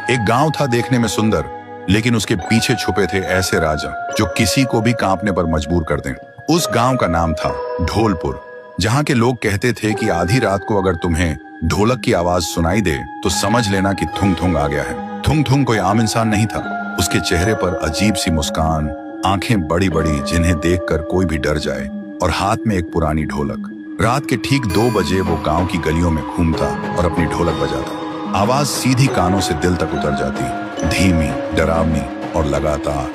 एक गांव था देखने में सुंदर, लेकिन उसके पीछे छुपे थे ऐसे राजा जो किसी को भी कांपने पर मजबूर कर दें। उस गांव का नाम था ढोलपुर, जहां के लोग कहते थे कि आधी रात को अगर तुम्हें ढोलक की आवाज सुनाई दे तो समझ लेना कि थुंग थुंग आ गया है। थुंग थुंग कोई आम इंसान नहीं था। उसके चेहरे पर अजीब सी मुस्कान, आंखें बड़ी बड़ी जिन्हें देखकर कोई भी डर जाए, और हाथ में एक पुरानी ढोलक। रात के ठीक 2 बजे वो गांव की गलियों में घूमता और अपनी ढोलक बजाता। आवाज सीधी कानों से दिल तक उतर जाती, धीमी, डरावनी और लगातार।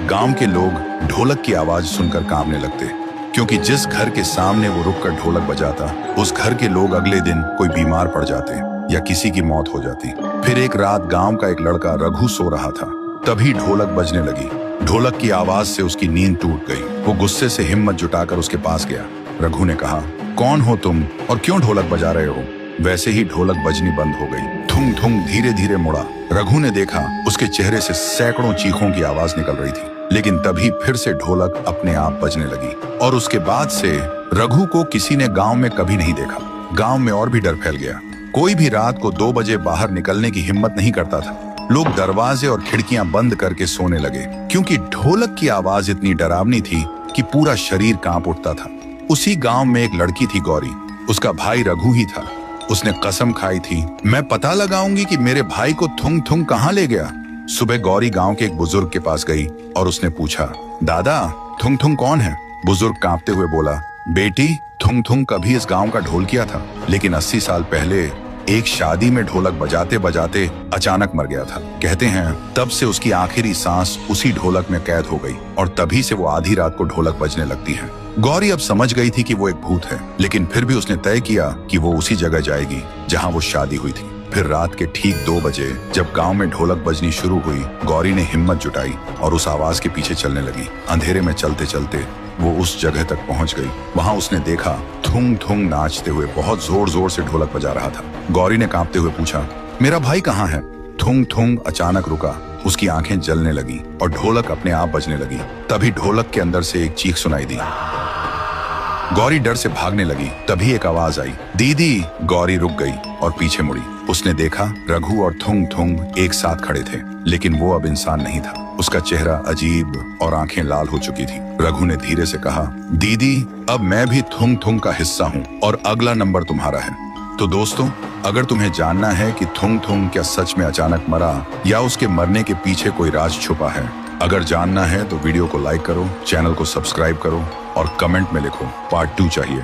गांव के लोग ढोलक की आवाज सुनकर कांपने लगते, क्योंकि जिस घर के सामने वो रुककर ढोलक बजाता, उस घर के लोग अगले दिन कोई बीमार पड़ जाते या किसी की मौत हो जाती। फिर एक रात गांव का एक लड़का रघु सो रहा था, तभी ढोलक बजने लगी। ढोलक की आवाज से उसकी नींद टूट गई। वो गुस्से से हिम्मत जुटाकर उसके पास गया। रघु ने कहा, कौन हो तुम और क्यों ढोलक बजा रहे हो? वैसे ही ढोलक बजनी बंद हो गई। थुंग थुंग धीरे धीरे मुड़ा। रघु ने देखा उसके चेहरे से सैकड़ों चीखों की आवाज निकल रही थी, लेकिन तभी फिर से ढोलक अपने आप बजने लगी। और उसके बाद से रघु को किसी ने गांव में कभी नहीं देखा। गांव में और भी डर फैल गया। कोई भी रात को 2 बजे बाहर निकलने की हिम्मत नहीं करता था। लोग दरवाजे और खिड़कियां बंद करके सोने लगे, क्योंकि ढोलक की आवाज इतनी डरावनी थी कि पूरा शरीर कांप उठता था। उसी गांव में एक लड़की थी, गौरी। उसका भाई रघु ही था। उसने कसम खाई थी, मैं पता लगाऊंगी कि मेरे भाई को थुंग थुंग कहां ले गया। सुबह गौरी गांव के एक बुजुर्ग के पास गई और उसने पूछा, दादा, थुंग थुंग कौन है? बुजुर्ग कांपते हुए बोला, बेटी, थुंग थुंग कभी इस गांव का ढोल किया था, लेकिन 80 साल पहले एक शादी में ढोलक बजाते बजाते अचानक मर गया था। कहते हैं तब से उसकी आखिरी सांस उसी ढोलक में कैद हो गई, और तभी से वो आधी रात को ढोलक बजने लगती है। गौरी अब समझ गई थी कि वो एक भूत है, लेकिन फिर भी उसने तय किया कि वो उसी जगह जाएगी जहां वो शादी हुई थी। फिर रात के ठीक 2 बजे जब गांव में ढोलक बजनी शुरू हुई, गौरी ने हिम्मत जुटाई और उस आवाज के पीछे चलने लगी। अंधेरे में चलते चलते वो उस जगह तक पहुंच गई। वहां उसने देखा थुंग थुंग नाचते हुए बहुत जोर जोर से ढोलक बजा रहा था। गौरी ने कांपते हुए पूछा, मेरा भाई कहाँ है? थुंग थुंग अचानक रुका। उसकी आंखें जलने लगी और ढोलक अपने आप बजने लगी। तभी ढोलक के अंदर से एक चीख सुनाई दी। गौरी डर से भागने लगी। तभी एक आवाज आई, दीदी। गौरी रुक गई और पीछे मुड़ी। उसने देखा रघु और थुंग थुंग एक साथ खड़े थे, लेकिन वो अब इंसान नहीं था। उसका चेहरा अजीब और आंखें लाल हो चुकी थी। रघु ने धीरे से कहा, दीदी, अब मैं भी थुंग थुंग का हिस्सा हूँ और अगला नंबर तुम्हारा है। तो दोस्तों, अगर तुम्हें जानना है कि थुंग थुंग क्या सच में अचानक मरा या उसके मरने के पीछे कोई राज छुपा है, अगर जानना है तो वीडियो को लाइक करो, चैनल को सब्सक्राइब करो और कमेंट में लिखो पार्ट 2 चाहिए।